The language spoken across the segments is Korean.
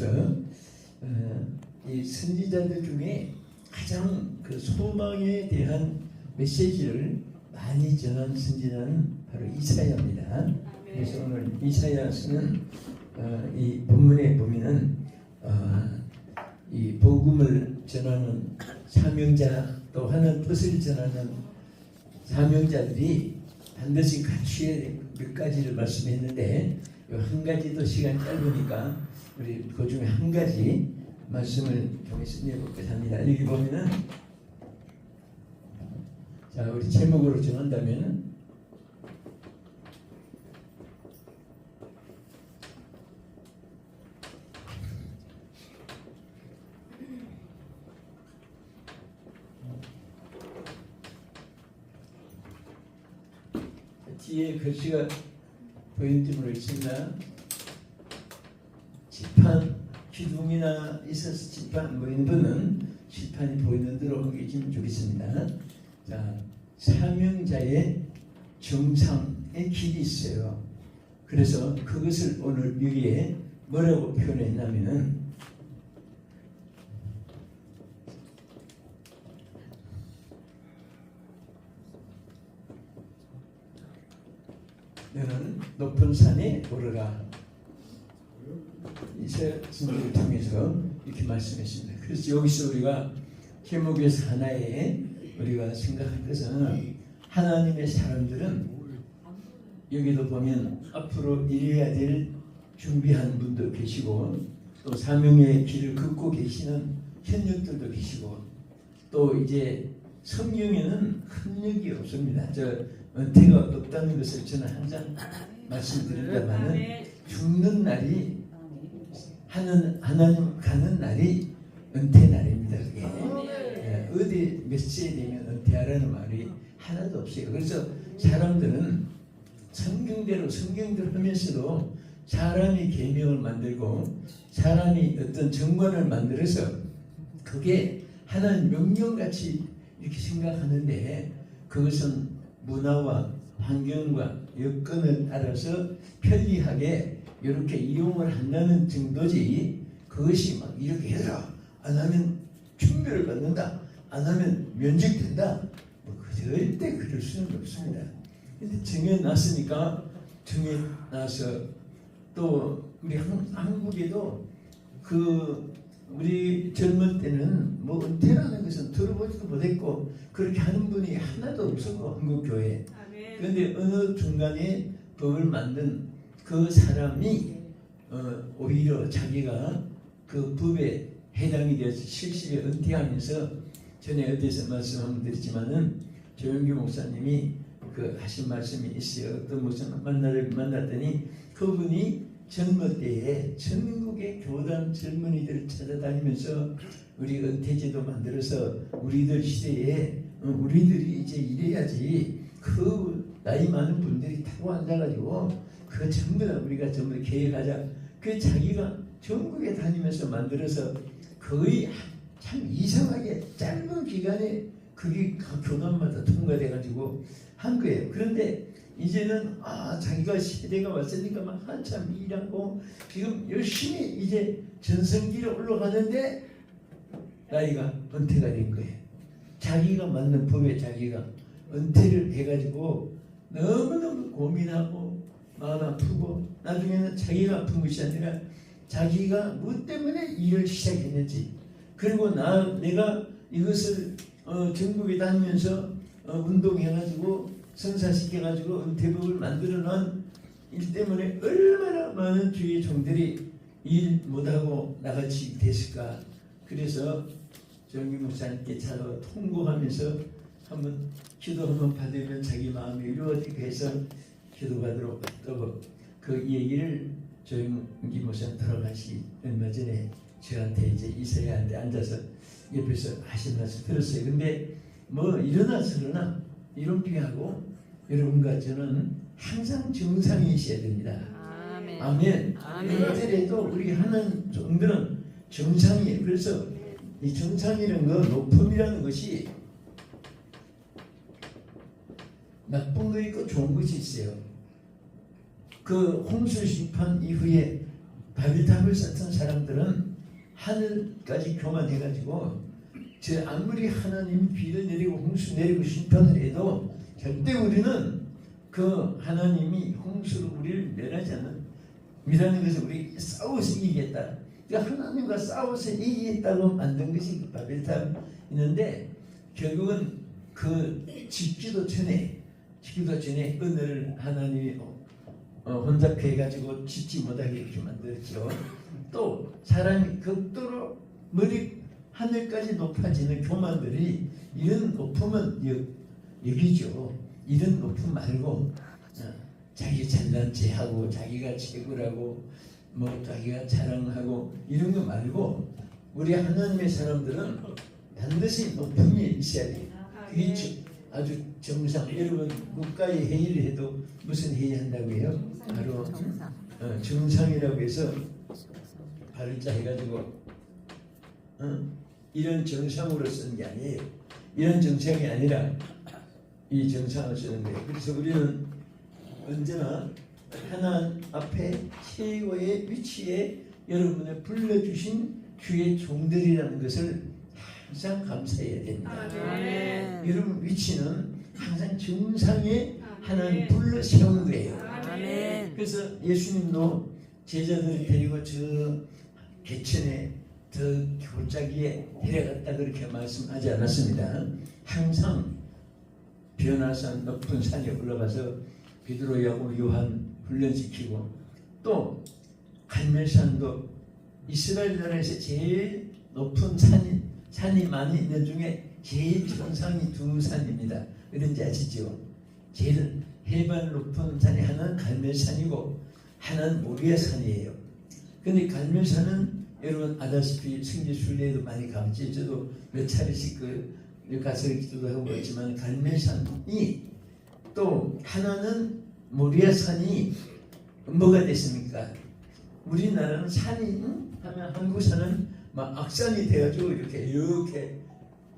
통해서 이 선지자들 중에 가장 그 소망에 대한 메시지를 많이 전한 선지자는 바로 이사야입니다. 그래서 오늘 이사야서는 이 본문에 보면은 이 복음을 전하는 사명자 또 하는 뜻을 전하는 사명자들이 반드시 갖추어야 될 몇 가지를 말씀했는데 이 한 가지도 시간이 짧으니까 우리 그 중에 한 가지 말씀을 통해서 내볼까 합니다. 여기 보면은 자 우리 제목으로 정한다면은 뒤에 글씨가 보이는지 모르겠습니다. 지판 기둥이나 있어서 지판 안 보이는 분은 지판이 보이는 대로 옮기시면 좋겠습니다. 자, 사명자의 정상의 길이 있어요. 그래서 그것을 오늘 여기에 뭐라고 표현했냐면은 너는 높은 산에 오르라. 이세 선지를 통해서 이렇게 말씀했습니다. 그래서 여기서 우리가 제목에서 하나에 우리가 생각할 것은 하나님의 사람들은 여기도 보면 앞으로 이래야 될 준비한 분도 계시고 또 사명의 길을 걷고 계시는 현역들도 계시고 또 이제 성경에는 흔적이 없습니다. 은퇴가 없다는 것을 저는 항상 말씀드린다마는 죽는 날이 하나님 가는 날이 은퇴 날입니다. 그게 어디 몇 시에 되면 은퇴하라는 말이 하나도 없어요. 그래서 사람들은 성경대로 하면서도 사람이 계명을 만들고 사람이 어떤 정관을 만들어서 그게 하나님 명령같이 이렇게 생각하는데 그것은 문화와 환경과 여건을 따라서 편리하게 이렇게 이용을 한다는 정도지 그것이 막 이렇게 해라 안 하면 충별을 받는다 안 하면 면직된다 뭐 절대 그럴 수는 없습니다. 근데 정해놨으니까 정해놔서 또 우리 한국에도 우리 젊은 때는 뭐 은퇴라는 것은 들어보지도 못했고 그렇게 하는 분이 하나도 없었고 한국교회에. 그런데 어느 중간에 법을 만든 그 사람이 오히려 자기가 그 법에 해당이 되어서 실실에 은퇴하면서 전에 어디서 말씀 한번 드렸지만은 조영규 목사님이 그 하신 말씀이 있어요. 어떤 목사 만났더니 그분이 젊을 때에 전국의 교단 젊은이들을 찾아다니면서 우리 은퇴제도 만들어서 우리들 시대에 우리들이 이제 이래야지 그 나이 많은 분들이 타고 앉아가지고 그 전부 다 우리가 전부 계획하자. 그 자기가 전국에 다니면서 만들어서 거의 참 이상하게 짧은 기간에 그게 각 교단마다 통과돼가지고 한 거예요. 그런데 이제는 자기가 시대가 왔으니까 막 한참 일하고 지금 열심히 이제 전성기로 올라가는데 나이가 은퇴가 된 거예요. 자기가 만든 법에 자기가 은퇴를 해가지고 너무너무 고민하고 마음 아프고 나중에는 자기가 아픈 것이 아니라 자기가 뭐 때문에 일을 시작했는지 그리고 내가 이것을 전국에 다니면서 운동해가지고 성사시켜가지고 은퇴법을 만들어놓은 일 때문에 얼마나 많은 주의 종들이 일 못하고 나같이 됐을까. 그래서 정기 목사님께 찾아와 통곡하면서 한번 기도 한번 받으면 자기 마음이 이루어지게 해서 기도받으러 갔다고 그 얘기를 조영기 목사님 돌아가시 얼마 전에 저한테 이제 이사야한테 앉아서 옆에서 하신 말씀 들었어요. 근데 뭐 일어나 이론피하고 여러분과 저는 항상 정상이 있어야 됩니다. 아멘. 그때라도 우리 하는 종들은 정상이에요. 그래서 이 정상이라는 거 높음이라는 것이 나쁜 거 있고 좋은 것이 있어요. 그 홍수 심판 이후에 바벨탑을 쌓던 사람들은 하늘까지 교만해가지고 저 아무리 하나님 비를 내리고 홍수 내리고 심판을 해도 절대 우리는 그 하나님이 홍수로 우리를 멸하지 않는 미라는 것은 우리 싸워서 이기겠다. 그러니까 하나님과 싸워서 이기겠다고 만든 것이 그 바벨탑 있는데 결국은 그 짓기도 전에 은혜를 하나님이 혼잡해가지고 짓지 못하게 이렇게 만들었죠. 또 사람이 극도로 머리 하늘까지 높아지는 교만들이 이런 높음은 여기죠. 이런 높음 말고 자기 잘난 체하고 자기가 최고라고 뭐 자기가 자랑하고 이런 거 말고 우리 하나님의 사람들은 반드시 높음이 있어야 돼요. 그게 아주 정상. 여러분 국가의 회의를 해도 무슨 회의 한다고 해요? 바로 정상이라고 해서 발자 해가지고 이런 정상으로 쓰는 게 아니에요. 이런 정상이 아니라 이 정상을 쓰는 거예요. 그래서 우리는 언제나 하나님 앞에 최고의 위치에 여러분을 불러주신 주의 종들이라는 것을 항상 감사해야 됩니다. 여러분 위치는 항상 정상에 하나님 불러 세운 거예요. 그래서 예수님도 제자들을 데리고 저 개천에 저 골짜기에 데려갔다 그렇게 말씀하지 않았습니다. 항상 변화산 높은 산에 올라가서 베드로, 야고보, 요한 훈련시키고 또 갈멜산도 이스라엘 나라에서 제일 높은 산이 많이 있는 중에 제일 정상이 두 산입니다. 어딘지 아시죠? 제일 해발 높은 산이 하나는 갈멜산이고 하나는 모리아산이에요. 근데 갈멜산은 여러분 아다시피 승지순례에도 많이 가봤지. 저도 몇 차례씩 가서 기도도 하고 그랬지만 갈멜산이 또 하나는 모리아산이 뭐가 됐습니까? 우리나라는 산이 하면 한국 산은 막 악산이 되어가지고 이렇게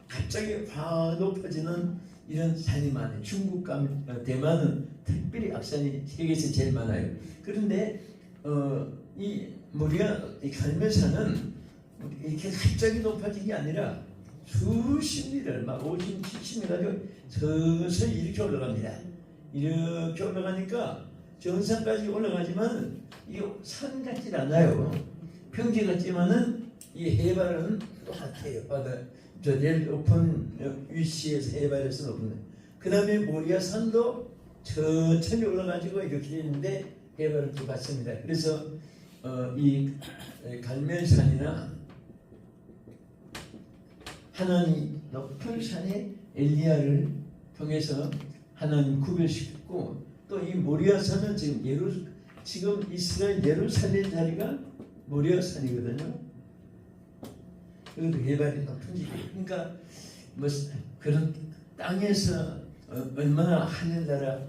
갑자기 확 높아지는 이런 산이 많아요. 중국과 대만은 특별히 악산이 세계에서 제일 많아요. 그런데 이 갈멜산은 이렇게 갑자기 높아진 게 아니라 수십 미터, 막 50, 70m 가지고 서서히 이렇게 올라갑니다. 이렇게 올라가니까 정상까지 올라가지만 이 산 같질 않아요. 평지 같지만은 이 해발은 똑같아요. 바다 저 제일 높은 위치에서 해발에서 높은. 그 다음에 모리아산도 천천히 올라가지고 이렇게 되는데 해발은 똑같습니다. 그래서 이 갈멜산이나 하나님 높은 산에 엘리야를 통해서 하나님 구별시켰고 또 이 모리아산은 지금 이스라엘 예루살렘 자리가 모리아산이거든요. 이것도 해발이 높은 지이에요. 그러니까 뭐 그런 땅에서 얼마나 하늘나라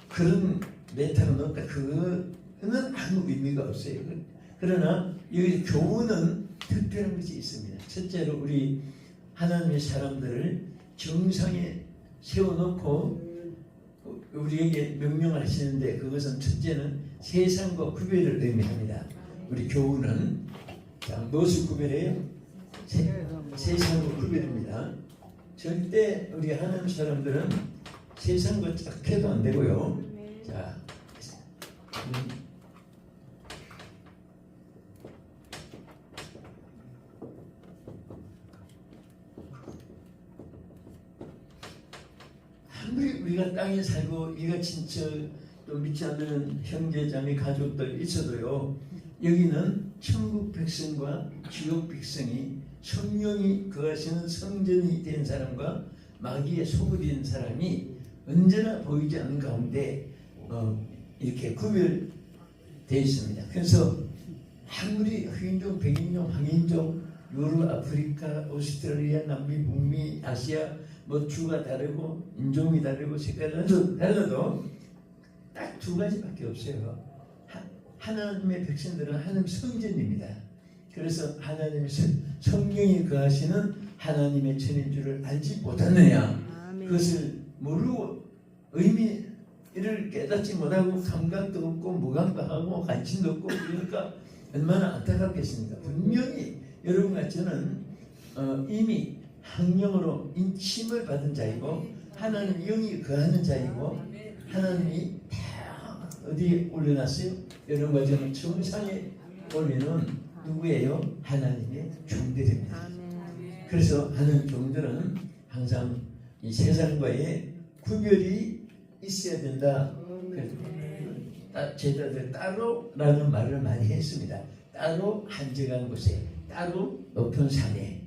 그런 메타가 높다 그거는 아무 의미가 없어요. 그러나 여기 교훈은 특별한 것이 있습니다. 첫째로 우리 하나님의 사람들을 정상에 세워놓고 우리에게 명령을 하시는데 그것은 첫째는 세상과 구별을 의미합니다. 우리 교훈은 무엇을 구별해요? 세상과 구별입니다. 절대 우리 하나님 사람들은 세상과 짝해도 안 되고요. 자, 아무리 우리가 땅에 살고 이가 진짜 또 믿지 않는 형제자매 가족들 있어도요. 여기는 천국 백성과 지옥 백성이 성령이 거하시는 성전이 된 사람과 마귀의 소굴이 된 사람이 언제나 보이지 않는 가운데 이렇게 구별되어 있습니다. 그래서 아무리 흑인종, 백인종, 황인종, 유럽, 아프리카, 오스트레일리아, 남미, 북미, 아시아 뭐 주가 다르고 인종이 다르고 색깔이 달라도 딱 두 가지밖에 없어요. 하나님의 백성들은 하나님 성전입니다. 그래서 하나님의 성령이 거하시는 하나님의 천인 줄을 알지 못하느냐. 그것을 모르고 의미를 깨닫지 못하고 감각도 없고 무감도 하고 관심도 없고 그러니까 얼마나 안타깝겠습니까? 분명히 여러분과 저는 이미 성령으로 힘을 받은 자이고 하나님 영이 거하는 자이고 하나님이 다 어디에 올려놨어요? 여러분과 저는 정상에 올리는 누구예요? 하나님의 종들입니다. 그래서 하는 종들은 항상 이 세상과의 구별이 있어야 된다. 제자들 따로라는 말을 많이 했습니다. 따로 한적한 곳에, 따로 높은 산에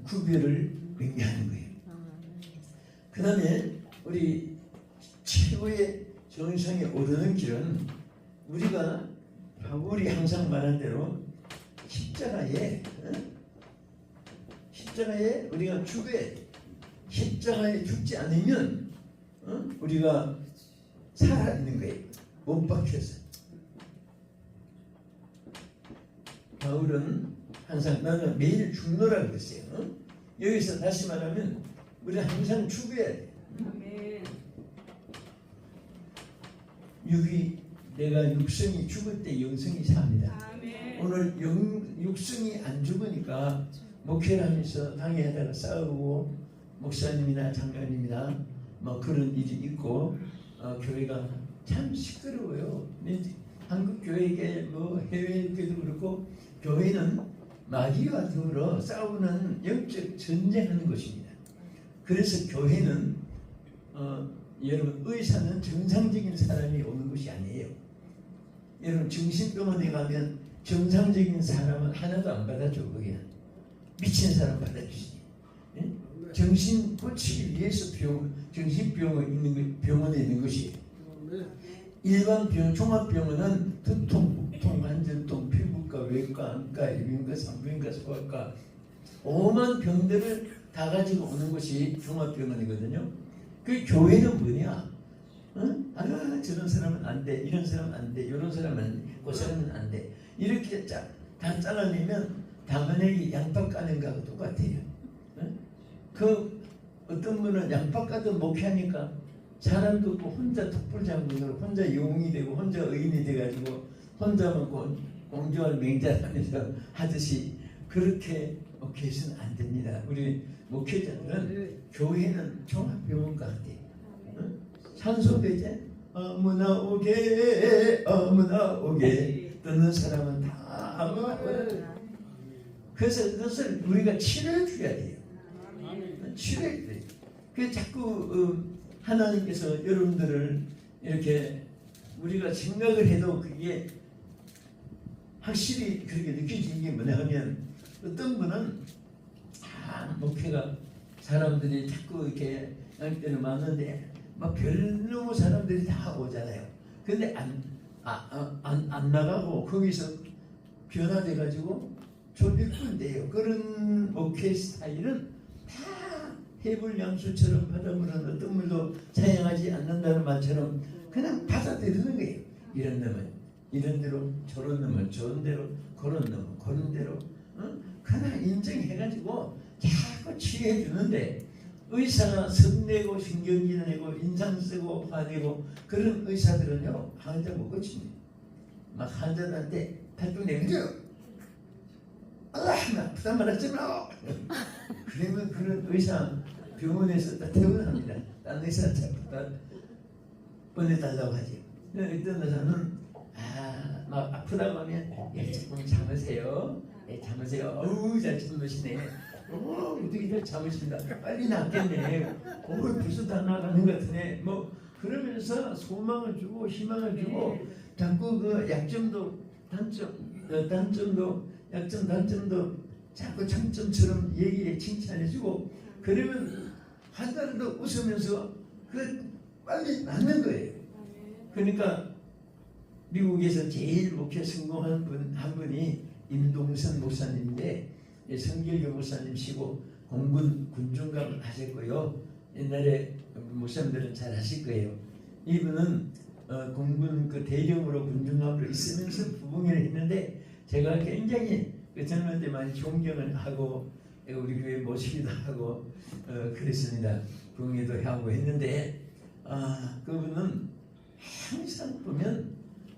구별을 명료하는 거예요. 그 다음에 우리 최고의 정상에 오르는 길은 우리가 바울이 항상 말한 대로 십자가에 우리가 죽어야 돼. 십자가에 죽지 않으면 우리가 살아있는 거예요. 못 박혀서. 바울은 항상 나는 매일 죽노라고 그랬어요. 여기서 다시 말하면 우리는 항상 죽어야 돼. 내가 육성이 죽을 때 영성이 삽니다. 오늘 육성이 안 죽으니까 목회를 하면서 당회에다가 싸우고 목사님이나 장로님이나 뭐 그런 일이 있고 교회가 참 시끄러워요. 한국 교회에 뭐 해외에도 그렇고 교회는 마귀와 더불어 싸우는 영적 전쟁하는 것입니다. 그래서 교회는 여러분 의사는 정상적인 사람이 오는 것이 아니에요. 여러분 정신병원에 가면 정상적인 사람은 하나도 안 받아줘. 거기는 미친 사람 받아주지. 정신 고치기 위해서 병원에 있는 것이에요. 일반 종합병원은 두통, 복통, 관절통, 피부과, 외과, 안과, 이비인후과, 산부인과, 소아과 오만 병들을 다 가지고 오는 것이 종합병원이거든요. 그 교회는 뭐냐? 저런 사람은 안 돼, 이런 사람은 안 돼, 이런 사람은 그 사람은 안 돼. 이렇게 다 잘라내면 당근에게 양파 까는 거하고 똑같아요. 그 어떤 분은 양파 까도 목회하니까 사람도 없고 혼자 툭불장군으로 혼자 영웅이 되고 혼자 의인이 돼가지고 혼자만 공주와 맹자하면서 하듯이 그렇게 목회해서는 안 됩니다. 우리 목회자들은 교회는 종합병원 같아. 산소배제 어머나 오게 듣는 사람은 다 아마 그래서 그것을 우리가 치료해 줘야 돼요. 치료해 돼요. 그 자꾸 하나님께서 여러분들을 이렇게 우리가 생각을 해도 그게 확실히 그렇게 느껴지는 게 뭐냐 하면 어떤 분은 목회가 사람들이 자꾸 이렇게 양떼를 맞는데 막 별로 사람들이 다 오잖아요. 근데 안 나가고 거기서 변화돼 가지고 조직군데요. 그런 목회 스타일은 다 해불양수처럼 바닷물은 어떤 물도 사용하지 않는다는 말처럼 그냥 받아들이는 거예요. 이런 놈은 이런 대로, 저런 놈은 저런 대로, 그런 놈은 그런 대로 그냥 인정해가지고 자꾸 치유해 주는데 의사가 성내고 신경질 내고 인상 쓰고 화내고 그런 의사들은요 환자 못 고칩니다. 막 환자들한테 팔뚝 내밀어요. 나 아프단 말 하지 마. 그러면 그런 의사 병원에서 다 퇴원합니다. 딴 의사 자꾸 다 보내달라고 하죠. 어떤 의사는 막 아프다고 하면 조금 참으세요. 참으세요. 어우 잘 참으시네. 어떻게 잘 참으신다. 빨리 낫겠네. 벌써 다 나가는 것 같으네. 뭐 그러면서 소망을 주고 희망을 주고 자꾸 그 약점도 단점도 약점 단점도 자꾸 장점처럼 얘기해 칭찬해주고 그러면 한 달도 웃으면서 그 빨리 낫는 거예요. 그러니까 미국에서 제일 목회 성공한 한 분이 임동선 목사님인데 성결교 목사님이시고 공군 군중감 하셨고요. 옛날에 목사님들은 잘 하실 거예요. 이분은 공군 그 대령으로 군중감으로 있으면서 부흥회를 했는데 제가 굉장히 그 젊을 때 많이 존경을 하고 우리 교회 모시기도 하고 그랬습니다. 부흥회도 하고 했는데 그분은 항상 보면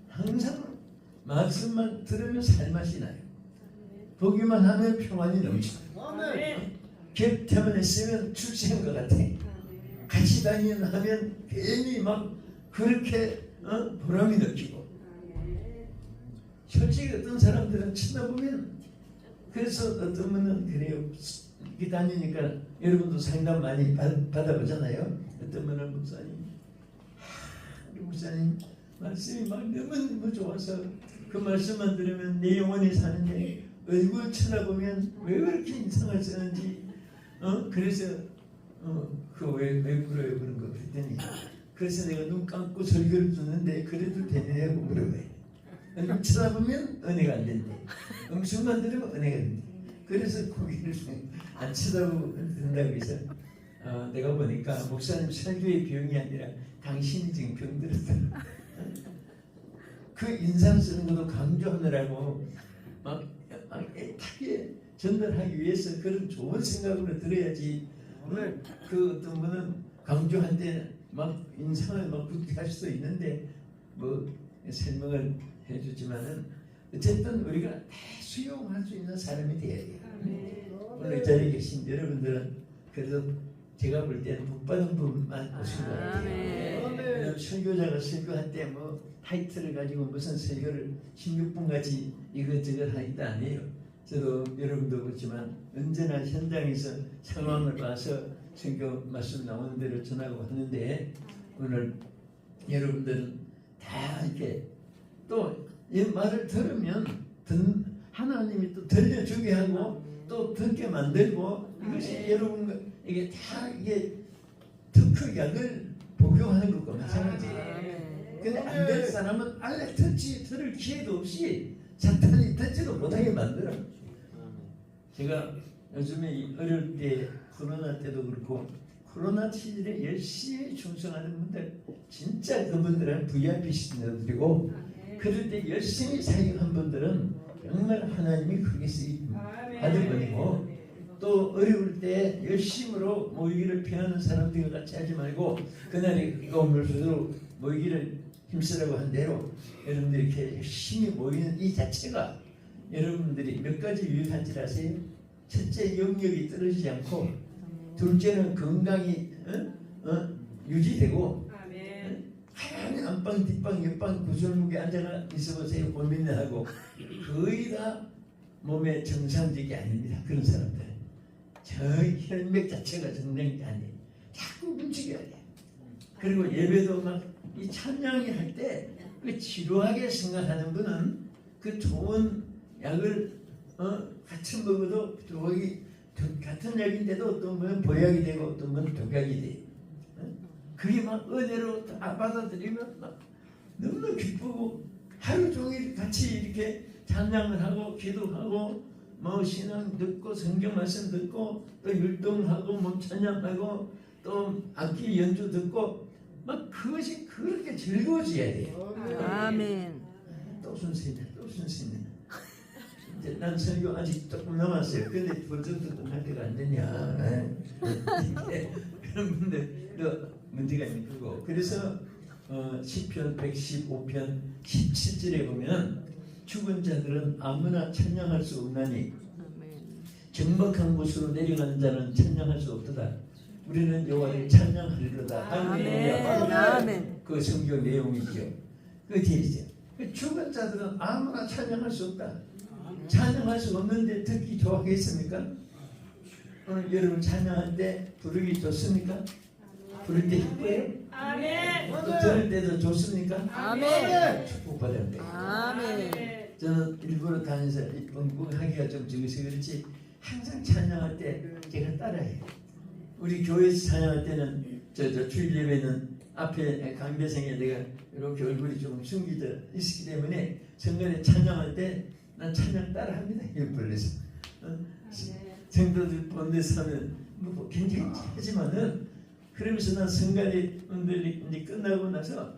항상 말씀만 들으면 살맛이 나요. 보기만 하면 평안이 넘쳐. 곁에만 있으면 출세한 것 같아. 같이 다니면 하면 괜히 막 그렇게 보람이 느끼고. 솔직히 어떤 사람들은 쳐다보면, 그래서 어떤 분은 그래요. 이렇게 다니니까 여러분도 상담 많이 받아보잖아요. 어떤 분은 우리 목사님 말씀이 막 너무 좋아서 그 말씀만 들으면 내 영혼이 사는데 얼굴 쳐다보면 왜 그렇게 인상을 쓰는지 그래서 왜 그래요 그런 거 그랬더니, 그래서 내가 눈 감고 설교를 듣는데 그래도 되냐고 물어봐요. 얼굴 쳐다보면 은혜가 안 된대. 음성만 들으면 은혜가 된대. 그래서 고개를 안 쳐다보고 된다고 해서 내가 보니까 목사님 설교의 병이 아니라 당신이 지금 병들었다. 그 인상 쓰는 것도 강조하느라고 막 애타게 전달하기 위해서 그런 좋은 생각으로 들어야지. 그 어떤 분은 강조할 때 막 인상을 막 굳게 할 수도 있는데 뭐 설명을 해주지만은 어쨌든 우리가 다 수용할 수 있는 사람이 돼야 돼요. 오늘 이 자리에 계신 여러분들은 그래도 제가 볼 때는 복받은 분만 오신 것 같아요. 왜냐하면 설교자가 설교할 때 뭐 타이틀을 가지고 무슨 설교를 16분까지 이것저것 하는 게 아니에요. 저도 여러분도 그렇지만 언제나 현장에서 상황을 봐서 설교 말씀 나오는 대로 전하고 하는데, 오늘 여러분들은 다 이렇게 또 이 말을 들으면 하나님이 또 들려주게 하고 또 듣게 만들고, 이것이 여러분 이게 다 이게 특효약을 복용하는 것과 마찬가지예요. 근데 안 될 사람은 알레 들을 기회도 없이 사탄이 듣지도 못하게 만들어. 제가 요즘에 어릴 때 코로나 때도 그렇고 코로나 시절에 열심히 충성하는 분들, 진짜 그분들은 VIP 신도들이고, 그럴 때 열심히 사역한 분들은 정말 하나님이 크게 쓰임 받을 분이고, 또 어려울 때 열심으로 모이기를 피하는 사람들 같이 하지 말고 그날이 오면서도 모이기를 힘쓰라고 한 대로 여러분들이 이렇게 열심히 모이는 이 자체가 여러분들이 몇 가지 유익한지 아세요? 첫째, 영역이 떨어지지 않고, 둘째는 건강이 유지되고, 하얀 안방 뒷방 옆방 구설목에 앉아 있어보세요. 고민을 하고 거의 다 몸에 정상적이 아닙니다. 그런 사람들은 저 혈맥 자체가 정상이 아니에요. 자꾸 움직여야 돼. 그리고 예배도 막 이 찬양이 할 때 그 지루하게 생각하는 분은 그 좋은 약을 같이 먹어도 같은 약인데도 어떤 분은 보약이 되고 어떤 분은 독약이 돼. 그게 막 은혜로 다 받아들이면 막 너무 기쁘고 하루 종일 같이 이렇게 찬양을 하고 기도하고 뭐 신앙 듣고 성경 말씀 듣고 또 율동하고 몸 찬양하고 또 악기 연주 듣고 막 그것이 그렇게 즐거워져야 돼요. 아멘. 또 순수이네, 또 순수이네. 이제 난 설교 아직 조금 남았어요. 근데 벌써부터 끝날 때가 안 되냐. 그런 분들도 문제가 있는 거고. 그래서 시편 115편 17절에 보면 죽은 자들은 아무나 찬양할 수 없나니 정박한 곳으로 내려가는 자는 찬양할 수 없도다. 우리는 여호와를 찬양하리로다. 아멘. 그 성경 내용이죠. 그 뒤에 있어요. 죽은 자들은 아무나 찬양할 수 없다. 찬양할 수 없는데 듣기 좋아하겠습니까? 오늘 여러분 찬양할 때 부르기 좋습니까? 부를 때 기뻐요? 아멘. 또 들을 때도 좋습니까? 아멘. 축복받아야 돼요. 아멘. 저는 일부러 다니면서 엉뚱하기가 좀 적어서 그렇지 항상 찬양할 때 제가 따라해요. 우리 교회에서 찬양할 때는 저 주일 예배는 앞에 강배생에 내가 이렇게 얼굴이 조금 숨겨져 있기 때문에 성전에 찬양할 때 난 찬양 따라합니다. 입 벌려서 성도들 본데서 하면 뭐 굉장히 하지만은 그러면서 난 성가대분들이 이제 끝나고 나서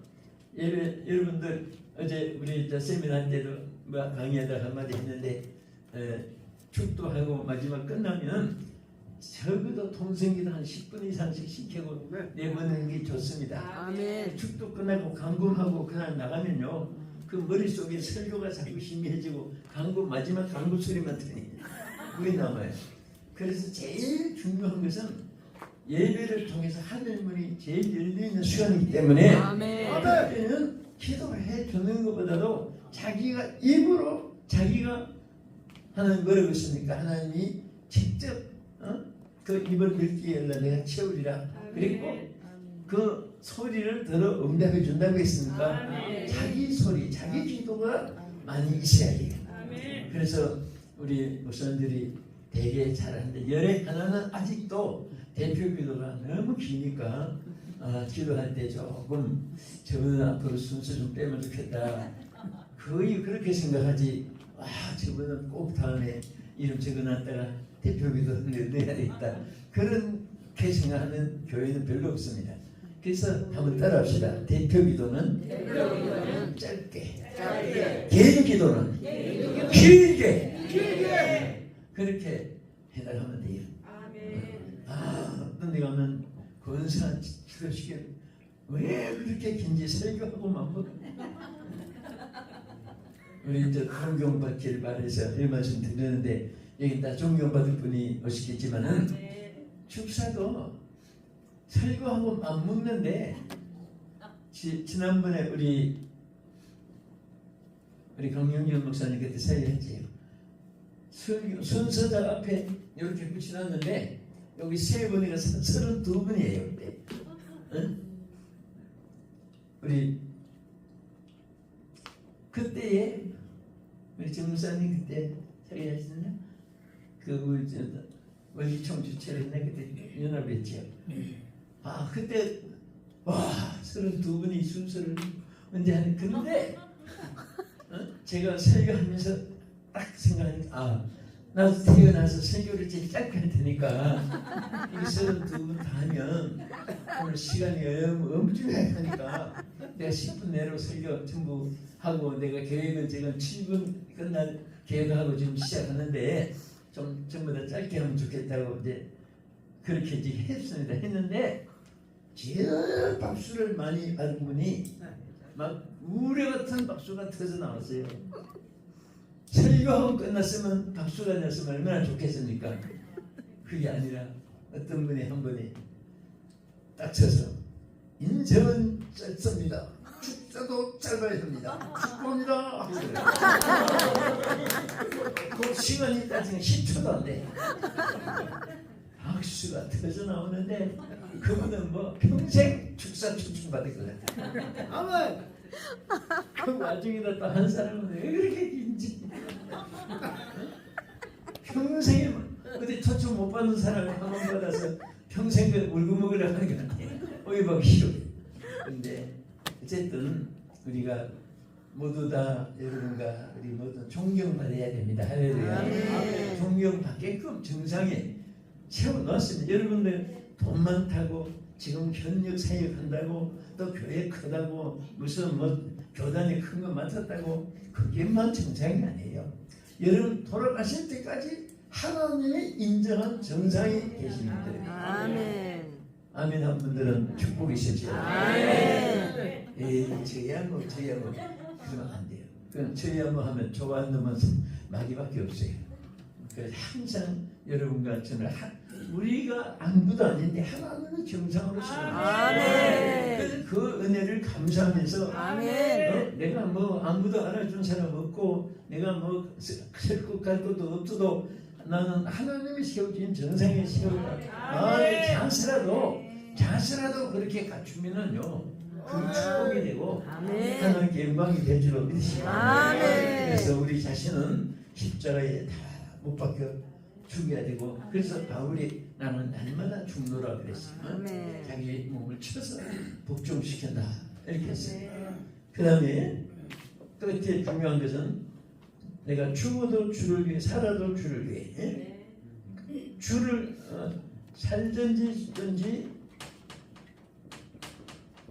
예배 여러분들 어제 우리 세미나 할 때도 뭐 강의하다 한마디 했는데 축도하고 마지막 끝나면 적어도 통성기도 한 10분 이상씩 시키고 내보내는 게 좋습니다. 아멘. 축도 끝나고 감금하고 그날 나가면요 그 머릿속에 설교가 자꾸 희미해지고 광고 마지막 광고 소리만 들리니 그게 남아요. 그래서 제일 중요한 것은 예배를 통해서 하늘문이 제일 열려있는 시간이기 때문에 아멘. 그때는 기도를 해주는 것보다도 자기가 입으로 자기가 하나님 뭐라고 했습니까? 하나님이 직접 그 입을 넓게 열라 내가 채우리라 그리고 그 소리를 들어 응답해 준다고 했으니까 자기 소리 자기 기도가 많이 있어야 돼요. 그래서 우리 목사님들이 되게 잘하는데 열의 하나는 아직도 대표 기도가 너무 기니까 기도할 때 조금 저분 앞으로 순서 좀 빼면 좋겠다. 거의 그렇게 생각하지. 와 저분은 꼭 다음에 이름 적어놨다가 대표 기도 넣어야 되겠다. 그렇게 생각하는 교회는 별로 없습니다. 그래서 한번 따라합시다. 대표 기도는 짧게, 개인 기도는 길게 그렇게 해나가면 돼요. 어떤 데 가면 권사한 기도시켜 왜 그렇게 긴지 설교하고만 뭐 우리 이제 존경받기를 바래서 이 말씀 드리는데 여기 다 존경받을 분이 오시겠지만은 축사도 설교하고 맞먹는데 지난번에 우리 강영준 목사님 그때 사회했지요. 순서자 앞에 이렇게 붙여놨는데 여기 세 분이가 32분이에요. 그때. 응? 우리 그때에 우리 정 목사님 그때 사회하셨나? 그 원리총 주최를 했나 그때 연합했지요. 그때 와 32분이 순서를 언제 하는 근데 제가 설교하면서 딱 생각하니까 나도 태어나서 설교를 제일 짧게 할 테니까 이 32분 다 하면 오늘 시간이 엄청나게 하니까 내가 10분 내로 설교 전부 하고 내가 계획은 지금 7분 끝날 계획하고 지금 시작하는데 좀 전부 다 짧게 하면 좋겠다고 이제 그렇게 이제 했는데 제일 박수를 많이 받은 분이 막 우레 같은 박수가 터져 나왔어요. 설교하고 끝났으면 박수가 났으면 얼마나 좋겠습니까? 그게 아니라 어떤 분이 한 분이 딱 쳐서 인생은 짧습니다. 축사도 짧아야 합니다. 축복합니다. 그 시간이 따지면 10초도 안 돼. 박수가 터져 나오는데 그분은 뭐 평생 축사 춤 받을 것 같아. 아멘. 그 와중에다 또 한 사람은 왜 그렇게 긴지 평생에 어디 초청 못 받는 사람이 한 번 받아서 평생 그 울고 먹으려고 하는 게 아니에요. 어이박 싫어. 근데 어쨌든 우리가 모두 다 여러분과 우리 모두 존경받아야 됩니다. 할렐루야. 존경받게끔 정상에 세워놨습니다. 여러분들 돈 많다고 지금 현역 사역한다고 또 교회 크다고 무슨 뭐 교단이 큰 거 맡았다고 그게만 정상이 아니에요. 여러분 돌아가실 때까지 하나님의 인정한 정상이 계신 분들입니다. 아멘. 아멘 한 분들은 축복이 있으시죠. 아멘. 저야 뭐 그러면 안 돼요. 그럼 저야 뭐 하면 좋아하는 놈은 마귀밖에 없어요. 그래서 항상 여러분과 저는 우리가 아무도 아닌데 하나님은 정상으로 아멘. 그래서 그 은혜를 감사하면서 아멘. 내가 뭐 아무도 알아준 사람 없고 내가 뭐 셀것 갈 것도 없어도 나는 하나님이 세워진 정상에 세우다. 자세라도 그렇게 갖추면은요 그 축복이 되고 아멘. 하나님께 영광이 될 줄로 믿으시고 아멘. 그래서 우리 자신은 십자가에 다 못 박혀 죽여야 되고 그래서 바울이 나는 날마다 죽노라 그랬어요. 아멘. 자기 몸을 쳐서 복종시킨다 이렇게 했어요. 그 다음에 끝에 중요한 것은 내가 죽어도 주를 위해 살아도 주를 위해 주를 살든지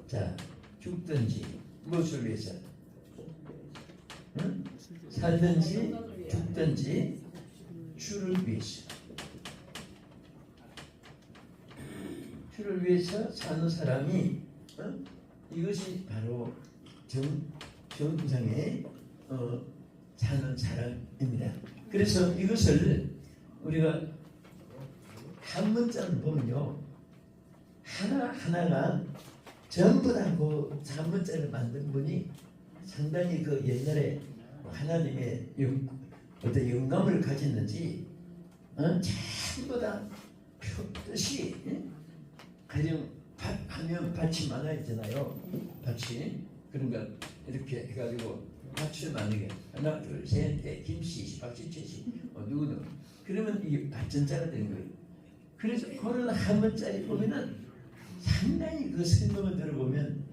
자 죽든지 무엇을 위해서 살든지 죽든지 주를 위해서 주를 위해서 사는 사람이 이것이 바로 정상에 사는 사람입니다. 그래서 이것을 우리가 한 문자를 보면요, 하나하나가 전부 다 그 한 문자를 만든 분이 상당히 그 옛날에 하나님의 어떤 영감을 가졌는지 전부 다 뜻이 가령 하면 밭이 많아 있잖아요. 밭이 그러니까 이렇게 해가지고 밭을 만들게 하나 둘셋넷 김씨 박지채씨 누구는 그러면 이게 밭전자가 되는 거예요. 그래서 그런 한 문자에 보면은 상당히 그 설명을 들어보면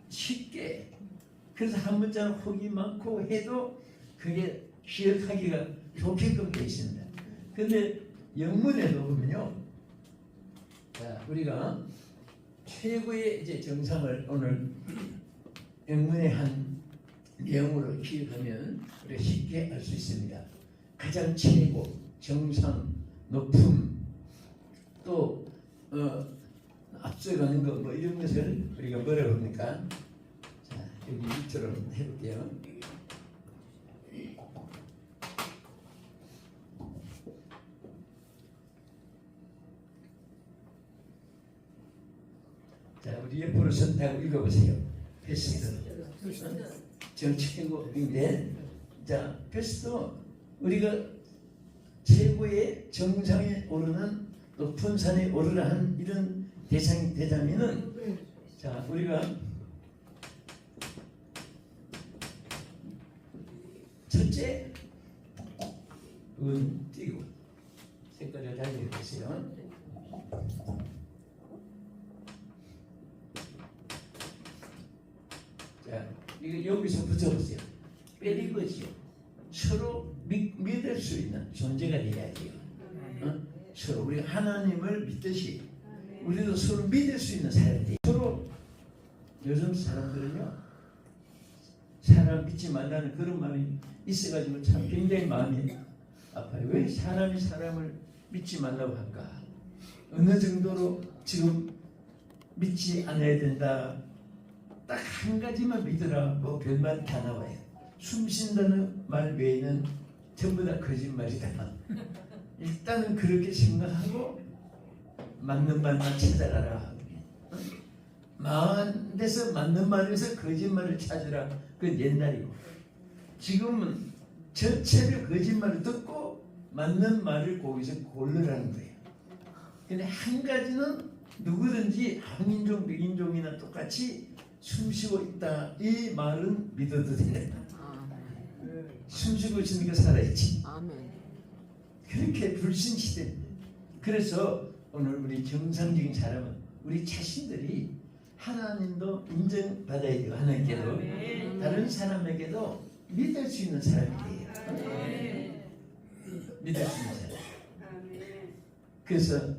쉽게, 그래서 한 문자는 혹이 많고 해도 그게 기억하기가 좋게끔 되어 있습니다. 근데 영문에도 보면요, 자 우리가 최고의 이제 정상을 오늘 영문의 한 내용으로 기억하면 우리가 쉽게 알 수 있습니다. 가장 최고, 정상, 높음, 또 앞서가는 거 뭐 이런 것을 우리가 뭐라고 합니까? 자 여기 밑으로 해볼게요. 자 우리 옆으로 선택하고 읽어보세요. 베스트 정최고인데, 자 베스트 우리가 최고의 정상에 오르는 높은 산에 오르라 한 이런 대상이 되자면은, 자 우리가 첫째 은 띄고 색깔을 달리해보세요. 자 이거 여기서 붙여보세요. 빼리버지요. 서로 믿을 수 있는 존재가 돼야 돼요. 서로 우리가 하나님을 믿듯이 우리도 서로 믿을 수 있는 사람들이, 서로 요즘 사람들은요 사람 믿지 말라는 그런 말이 있어가지고 참 굉장히 마음이 아파요. 왜 사람이 사람을 믿지 말라고 할까? 어느 정도로 지금 믿지 않아야 된다, 딱 한 가지만 믿으라, 뭐 별말 다 나와요. 숨 쉰다는 말 외에는 전부 다 거짓말이다. 일단은 그렇게 생각하고 맞는 말만 찾아가라. 망한 데서 맞는 말에서 거짓말을 찾으라. 그건 옛날이고, 지금은 전체를 거짓말을 듣고 맞는 말을 거기서 고르라는 거예요. 근데 한 가지는 누구든지 한민족 백인종이나 똑같이 숨쉬고 있다, 이 말은 믿어도 된다. 숨쉬고 있으니까 살아있지. 그렇게 불신시대. 그래서 오늘 우리 정상적인 사람은 우리 자신들이 하나님도 인정받아야 돼요. 하나님께도 다른 사람에게도 믿을 수 있는 사람이 돼요. 믿을 수 있는 사람. 그래서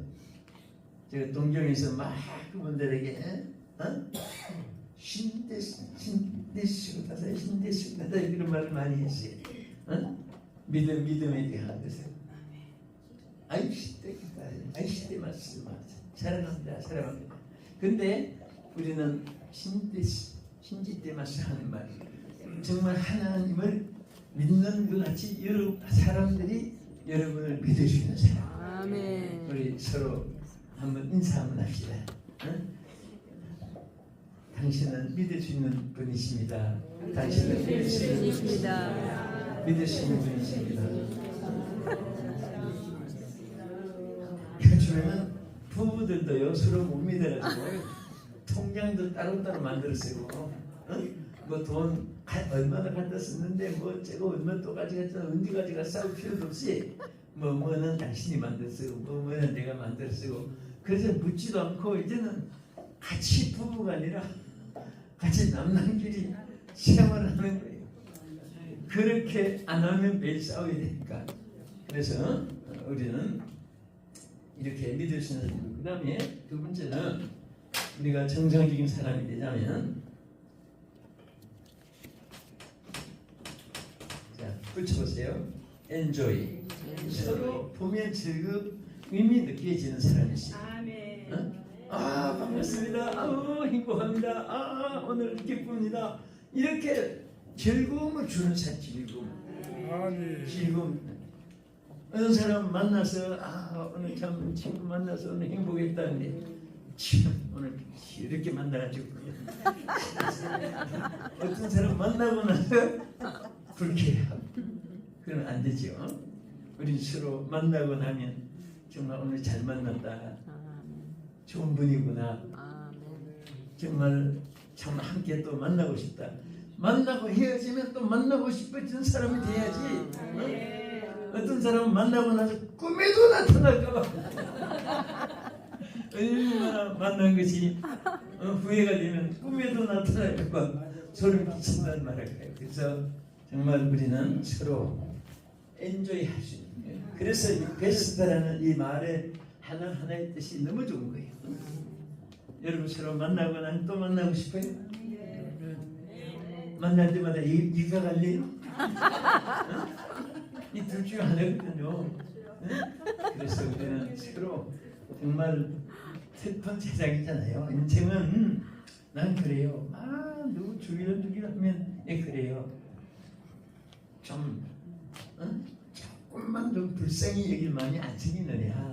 제가 동경에서 막 그분들에게 신대시고 나서 신대시고 나서 이런 말을 많이 했어요. 믿음에 대한 것을. 아이시대 맞습니다. 사랑합니다. 사랑합니다. 근데 우리는 신지대마스 하는 말, 정말 하나님을 믿는 것 같이 여러 사람들이 여러분을 믿을 수 있는 사람. 아멘. 우리 서로 한번 인사 한번 합시다. 당신은 믿을 수 있는 분이십니다. 당신은 믿을 수 있는 분이십니다. 믿을 수 있는 분이십니다. 요즘에는 부부들도요 서로 못 믿어가지고 통장도 따로따로 만들어 쓰고, 뭐 돈 얼마나 갖다 썼는데 뭐 제가 얼마 또 가져갔잖아, 언제 가져가 싸울 필요도 없이 뭐는 당신이 만들어 쓰고 뭐는 내가 만들어 쓰고, 그래서 묻지도 않고 이제는 같이 부부가 아니라 같이 남남끼리 생활을 하는 거예요. 그렇게 안 하면 매일 싸워야 되니까. 그래서 우리는 이렇게 믿을 수 있는. 그 다음에 두 번째는 우리가 정상적인 사람이 되자면, 자 붙여보세요. enjoy. 서로 보면 즐거움이 느껴지는 사람이시죠. 반갑습니다. 행복합니다. 오늘 기쁩니다. 이렇게 즐거움을 주는 사 즐거움. 아멘. 즐거움. 어느 사람 만나서 오늘 참 친구 만나서 오늘 행복했다는데 참 오늘 이렇게 만나가지고 어떤 사람 만나고 나서 불쾌하고 그건 안 되죠. 우리 서로 만나고 나면 정말 오늘 잘 만났다. 좋은 분이구나. 정말 참 함께 또 만나고 싶다. 만나고 헤어지면 또 만나고 싶어지는 사람이 돼야지. 어떤 사람은 만나고 나서 꿈에도 나타날까봐 얼마나 만난 것이 후회가 되면 꿈에도 나타날까봐 소름 끼친다는 말을 해요. 그래서 정말 우리는 서로 엔조이 할 수 있는 거예요. 그래서 이 베스트라는 이 말의 하나하나의 뜻이 너무 좋은 거예요. 여러분 서로 만나고 나면 또 만나고 싶어요? 만날 때마다 이가 갈래요? 이 둘 중에 하나거든요. 그래서 우리는 서로 정말 슬픈 세상이잖아요. 인생은 난 그래요. 누구 죽이려 하면 그래요. 좀 조금만 좀 불쌍히 여길 마음이 안 생기느냐.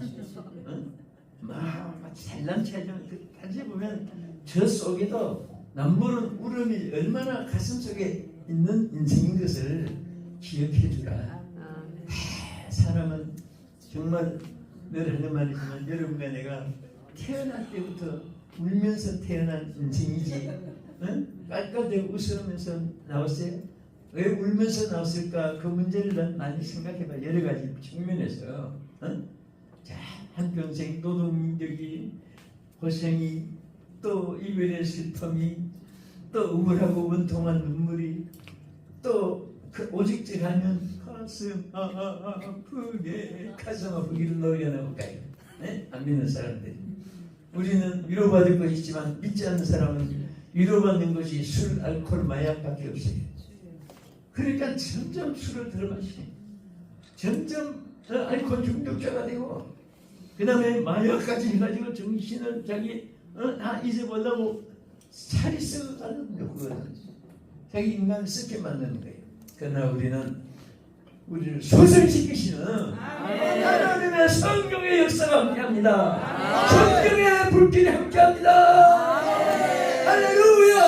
막 잘난 체하지만 다시 보면 저 속에도 남모른 울음이 얼마나 가슴 속에 있는 인생인 것을 기억해 주라. 사람은 정말 늘 하는 말이지만 여러분과 내가 태어날 때부터 울면서 태어난 인생이지. 깔깔대고 웃으면서 나왔어요. 왜 울면서 나왔을까? 그 문제를 난 많이 생각해봐. 여러 가지 측면에서. 자, 한평생 노동력이 고생이 또 이별의 슬픔이 또 우울하고 원통한 눈물이 또 그 오직질하면 가슴 아프게 가슴 아프기를 노래가 나올까요? 네? 안 믿는 사람들이. 우리는 위로받을 것이 있지만 믿지 않는 사람은 위로받는 것이 술, 알코올, 마약밖에 없어요. 그러니까 점점 술을 들어마시고 점점 알코올 중독자가 되고 그 다음에 마약까지 해가지고 정신을 자기 다 잊어보려고 살이 썩어가거든요. 그거는 자기 인간을 썩게 만드는 거예요. 그러나 우리는 우리를 소생시키시는 하나님의 성령의 역사가 함께합니다. 성령의 불길이 함께합니다. 할렐루야.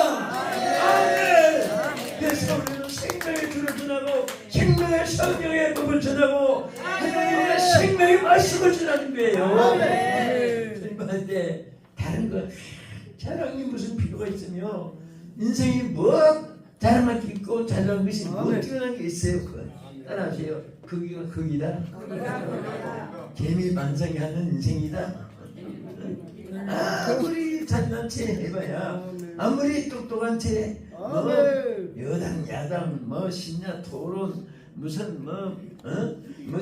아멘. 그래서 우리는 생명의 주를 전하고 생명의 성령의 법을 전하고 하나님의 생명의 말씀을 전하는 거예요. 전할 때 다른 거 자랑이 무슨 필요가 있으며 인생이 뭐 자랑할 게 있고 잘난 것이 뭐 뛰어난 게 있어요. 그건 따라하세요. 거기가 거기다. 개미 반성이 하는 인생이다. 아무리 잘난 체 해봐야 아무리 똑똑한 채 뭐 여당 야당 뭐 신야 토론 무슨 뭐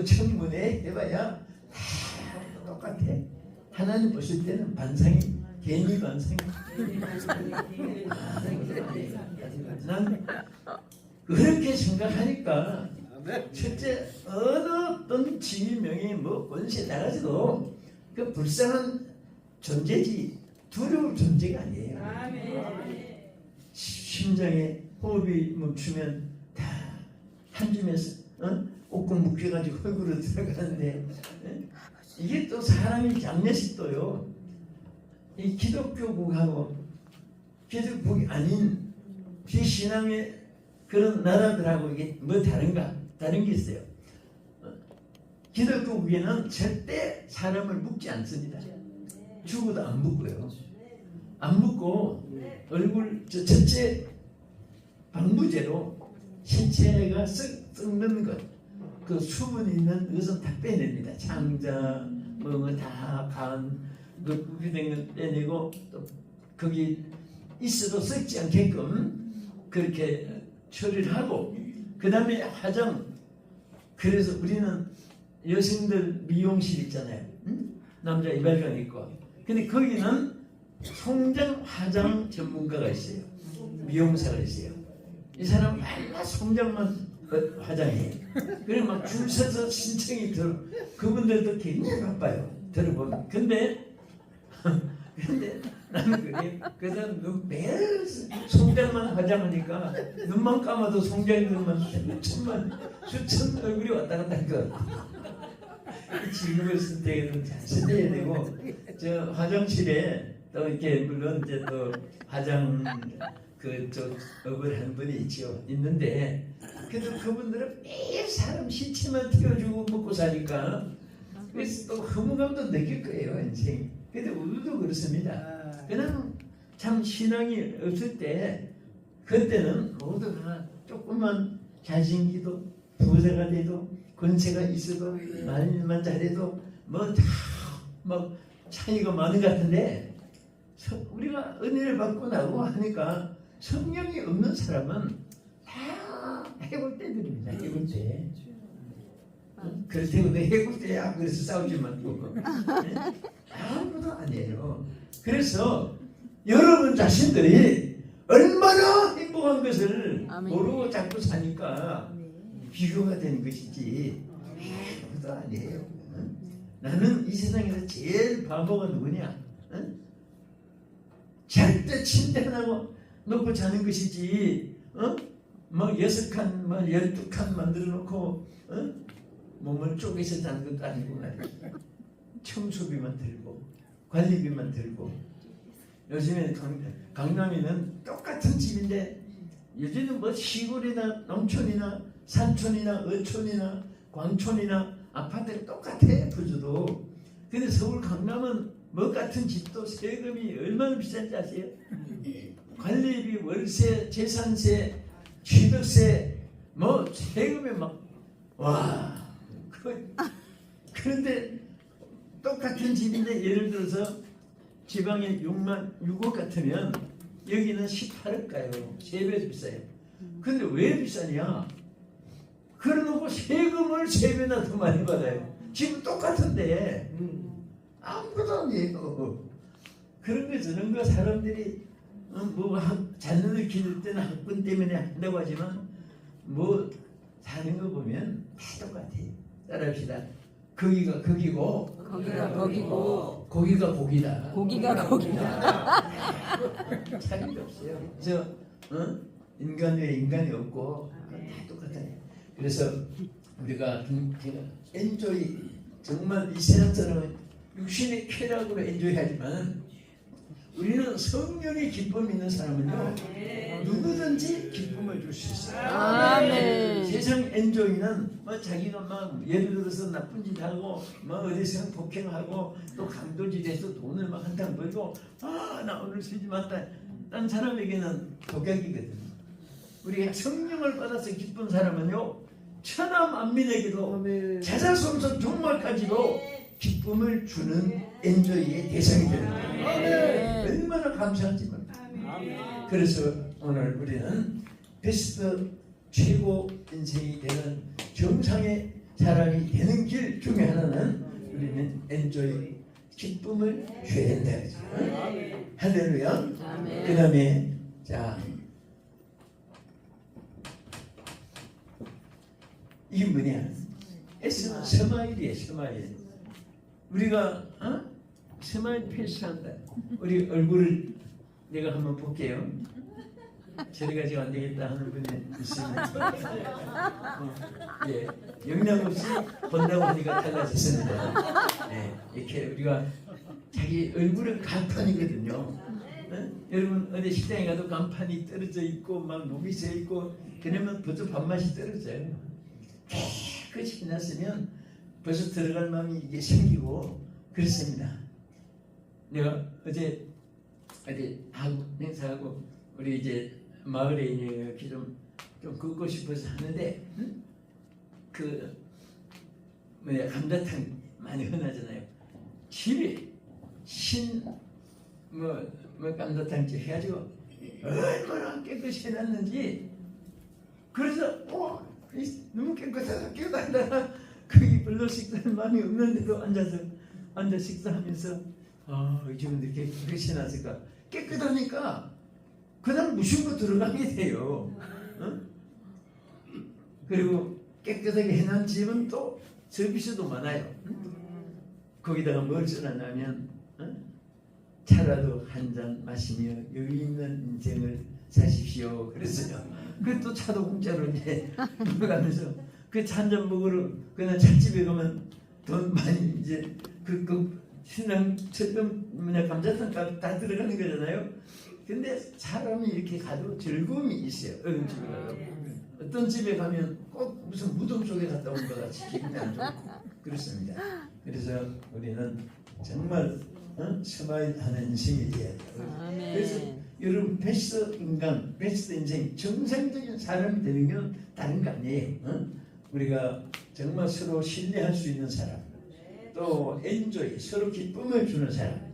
청문회 해봐야 다 똑같아. 하나님 보실 때는 반성이 개미 반성이. 난 그렇게 생각하니까 첫째 어떤 지명이 뭐 권세 나가지도 그 불쌍한 존재지 두려울 존재가 아니에요. 심장에 호흡이 멈추면 다 한줌에서 옥공 묶여가지고 얼굴로 들어가는데 이게 또 사람이 장례식 또요. 이 기독교국하고 기독국이 아닌 비신앙의 그런 나라들하고 이게 뭐 다른가? 다른 게 있어요. 기독교국에는 절대 사람을 묶지 않습니다. 죽어도 안 묶어요. 안 묶고 얼굴 첫째 방부제로 신체가 썩는 것, 그 수분 있는 것은 다 빼냅니다. 장장 다 간 그 된 건 빼내고 또 거기 있어도 썩지 않게끔 그렇게 처리를 하고 그 다음에 화장. 그래서 우리는 여성들 미용실 있잖아요. 남자 이발관 있고. 근데 거기는 송장 화장 전문가가 있어요. 미용사가 있어요. 이 사람 맨날 송장만 화장해. 그래 막 줄 서서 신청이 들어. 그분들도 굉장히 바빠요. 들어보면. 근데 나는 그래. 그래서 매일 송장만 화장하니까 눈만 감아도 송장들만 수천 얼굴이 왔다 갔다 할 것 같아. 지금을 쓸 때는 잘 써야 되고, 저 화장실에 또 이렇게 물론 이제 또 화장 그쪽 업을 한 분이 있죠. 있는데 그래도 그분들은 매일 사람 시체만 튀어주고 먹고 사니까 그래서 또 허무감도 느낄 거예요, 인생. 근데 우리도 그렇습니다. 그냥 참 신앙이 없을 때 그때는 모두가 조금만 잘생기도 부자가 돼도 권세가 있어도 말만 잘해도 뭐 다 막 차이가 많은 것 같은데 우리가 은혜를 받고 나고 하니까 성령이 없는 사람은 다 해볼 때들입니다. 해볼 때. 그렇다고 너 해볼 때야 그래서 싸우지 말고 아무것도 아니에요. 그래서 여러분 자신들이 얼마나 행복한 것을 아멘. 모르고 자꾸 사니까 비교가 되는 것이지 아무것도 아니에요. 나는 이 세상에서 제일 바보가 누구냐? 절대 침대 하나 놓고 자는 것이지, 뭐 6칸, 뭐 12칸 만들어 놓고, 몸을 쪼개서 자는 것도 아니고 말이야. 청소비만 들고, 관리비만 들고. 요즘에 강남에는 똑같은 집인데, 요즘은 뭐 시골이나 농촌이나 산촌이나 어촌이나 광촌이나 아파트가 똑같아, 부주도. 근데 서울 강남은 뭐 같은 집도 세금이 얼마나 비싼지 아세요? 관리비, 월세, 재산세, 취득세, 뭐 세금이 와. 그런데 똑같은 집인데 예를 들어서 지방에 6억 같으면 여기는 18억 가요. 3배 비싸요. 근데 왜 비싸냐? 그러놓고 세금을 3배나 더 많이 받아요. 지금 똑같은데 아무것도 아니에요. 그런 거 저런 거 사람들이 뭐 자녀를 기를 때는 학군 때문에 한다고 하지만 뭐 사는 거 보면 다 똑같아요. 따라합시다. 거기가 거기고 거기가 거기고 고기가 고기다. 고기가 고기다. 차이가 없어요. 인간 외에 인간이 없고 다 똑같아요. 그래서 우리가 엔조이 정말 이 세상처럼 육신의 쾌락으로 엔조이하지만 우리는 성령의 기쁨이 있는 사람은요 누구든지 기쁨을 줄 수 있어요. 아멘. 세상 엔조이는 뭐 자기가 막 예를 들어서 나쁜 짓 하고 뭐 어디서 폭행하고 또 강도질해서 돈을 막 한탕 벌고 나 오늘 쓰지 마다 딴 사람에게는 독약이거든요. 우리가 성령을 받아서 기쁜 사람은요 천하 만민에게도 자자손손 종말까지도 기쁨을 주는 엔조이의 대상이 되는 거예요. 얼마나 감사한지 몰라요. 그래서 오늘 우리는 베스트 최고 인생이 되는 정상의 사람이 되는 길 중에 하나는 우리는 엔조이 기쁨을 줘야 된다. 할렐루야. 그 다음에 자 이게 뭐냐? S는 스마일이에요. 스마일. 우리가 스마일 패스한다. 우리 얼굴을 내가 한번 볼게요. 저리 가지고 안 되겠다 하는 분이 있으면 예, 영양 없이 본다고 하니까 달라졌습니다. 이렇게 우리가 자기 얼굴은 간판이거든요. 여러분 어디 식당에 가도 간판이 떨어져 있고 막 목이 서 있고 그러면 벌써 밥맛이 떨어져요. 깨끗이 해놨으면 벌써 들어갈 마음이 이게 생기고 그렇습니다. 내가 어제 하고 행사하고 우리 이제 마을에 이렇게 좀 걷고 싶어서 하는데 그 뭐야 감자탕 많이 흔하잖아요. 집에 뭐 감자탕집 해가지고 얼마나 깨끗이 해놨는지 그래서 너무 깨끗하다 거기 별로 식사할 마음이 없는데도 앉아 식사하면서 이 집은 이렇게 깨끗이 해놨을까. 깨끗하니까 그냥 무심코 들어가게 돼요. 그리고 깨끗하게 해놓은 집은 또 서비스도 많아요. 거기다가 뭘 써놨냐면 차라도 한 잔 마시며 여유 있는 인생을 사십시오. 그랬어요. 그 또 차도 공짜로 이제 먹으면서 그 차 한 잔 먹으러 그냥 찻집에 가면 돈 많이 이제 그 신랑 철금 뭐냐 감자탕 다 들어가는 거잖아요. 근데 사람이 이렇게 가도 즐거움이 있어요. 어느 집에 가도. 어떤 집에 가면 꼭 무슨 무덤 속에 갔다 온 것 같이 기분이 안 좋고 그렇습니다. 그래서 우리는 정말 스마일하는 인생이 돼야 돼요. 그래서 여러분 베스트 인간, 베스트 인생, 정상적인 사람이 되는 건 다른 거 아니에요. 우리가 정말 서로 신뢰할 수 있는 사람, 또 엔조이, 서로 기쁨을 주는 사람,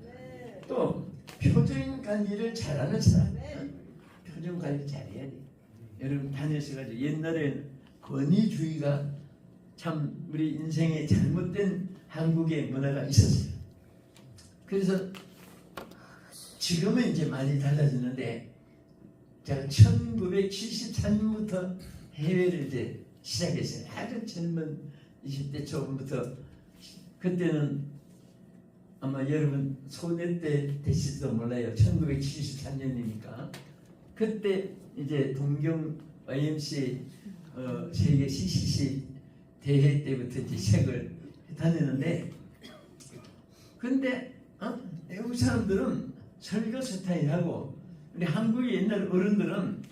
또 표정 관리를 잘하는 사람. 표정 관리 잘해야 돼. 여러분 다녀서가지고 옛날에 권위주의가 참 우리 인생에 잘못된 한국의 문화가 있었어요. 그래서 지금은 이제 많이 달라지는데 제가 1973년부터 해외를 이제 시작했어요. 아주 젊은 20대 초반부터. 그때는 아마 여러분 소녀 때 되실지도 몰라요. 1973년이니까 그때 이제 동경 YMCA 세계 CCC 대회 때부터 이제 시작을 다녔는데, 근데 외국 사람들은 설교 스타일하고 우리 한국의 옛날 어른들은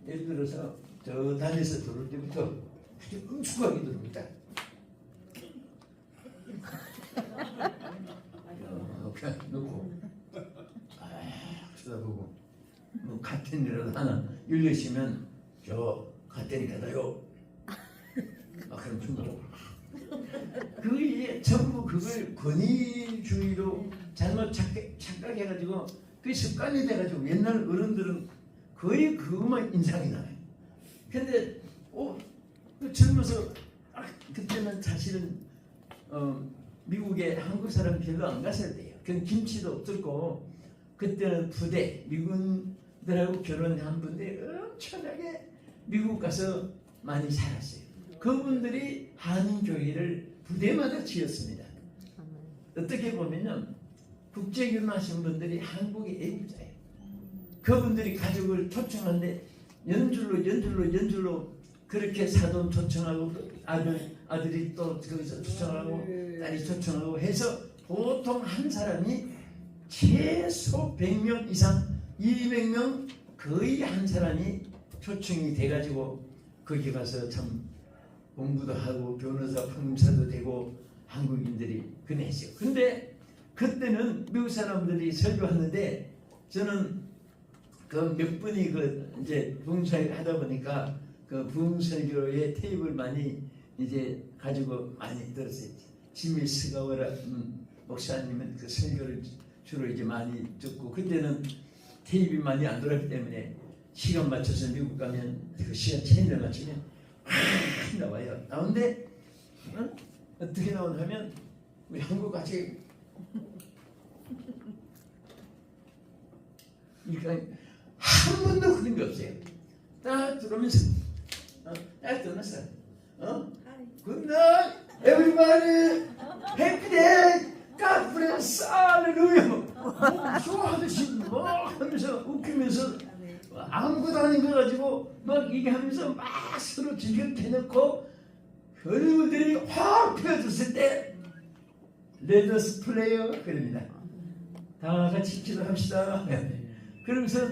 예를 들어서 저 단에서 들어올 때부터 아주 응축하게 들어옵니다. 놓고 쳐다보고 뭐 같은 일이라도 하나 열리시면 저 같다니까요. 그럼 중독. 그게 전부 그걸 권위주의로 잘못 착각해가지고 그게 습관이 돼가지고 옛날 어른들은 거의 그것만 인상이 나요. 근데 그 젊어서 그때는 사실은 미국에 한국 사람 별로 안 갔을 때예요. 그건 김치도 없었고 그때는 부대 미군들하고 결혼한 분들이 엄청나게 미국 가서 많이 살았어요. 그분들이 한인교회를 부대마다 지었습니다. 어떻게 보면요, 국제결혼하신 분들이 한국의 애국자예요. 그분들이 가족을 초청하는데 연줄로 그렇게 사돈 초청하고 아들이 또 거기서 초청하고 딸이 초청하고 해서 보통 한 사람이 최소 100명 이상 200명 거의 한 사람이 초청이 돼가지고 거기 가서 참 공부도 하고 변호사 판사도 되고 한국인들이 그랬어요. 근데 그때는 미국 사람들이 설교하는데 저는 그 몇 분이 이제 부흥설 하다 보니까 그 부흥설교의 테이프를 많이 이제 가지고 많이 들었어요. 지미 스가워라 목사님은 그 설교를 주로 이제 많이 듣고, 그때는 테이프가 많이 안 돌았기 때문에 시간 맞춰서 미국 가면 그 시간 체인을 맞추면 나와요. 나오는데 어떻게 나오냐면 우리 한국 같이 그러니까 한 번도 그런 게 없어요. 딱 들어오면서 딱 들어왔어. Good night, everybody. Happy day. God bless. 할렐루야. 좋아하듯이 뭐 하면서 웃기면서 아무것도 아닌 거 가지고 막 이게 하면서 막 서로 즐겁게 해놓고 얼굴들이 확 펴졌을 때 Let us play 그럽니다. 다 같이 기도합시다. 그러면서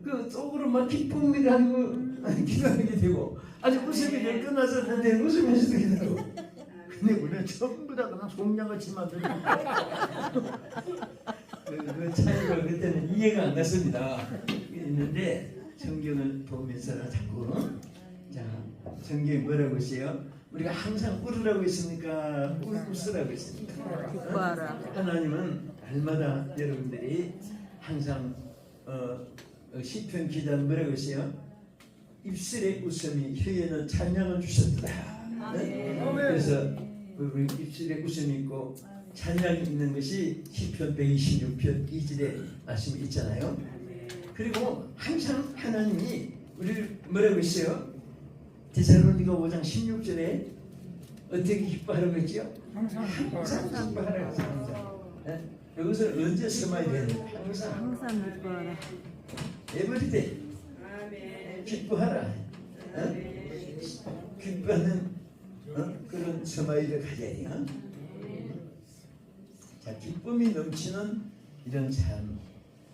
그 속으로 막 기쁨을 하고 기도하게 되고 아주 웃음이 끝나서는데 웃으면서도 기도하고. 근데 우리는 전부 다 그냥 송량같이 만드는 그 차이가 그때는 이해가 안 갔습니다. 있는데 성경을 보면서 자꾸 성경이 뭐라고 했어요? 우리가 항상 울으라고 했습니까? 웃으라고 했습니까? 기뻐하라. 하나님은 날마다 여러분들이 항상 시편 기자는 뭐라고 했어요? 입술에 웃음이 혀에는 찬양을 주셨다. 그래서 우리 입술에 웃음이 있고 찬양이 있는 것이 시편 126편 2절에 말씀이 있잖아요. 그리고 항상 하나님이 우리를 뭐라고 했어요? 데살로니가 5장 16절에 어떻게 기뻐하라고 했죠? 항상 기뻐하라고 했어요. 예? 이것을 언제 써야 되는가? 항상 항상 기뻐하라. 에브리데이 기뻐하라. 기뻐하는 그런 서마이를 가져야 돼요. 자, 기쁨이 넘치는 이런 삶.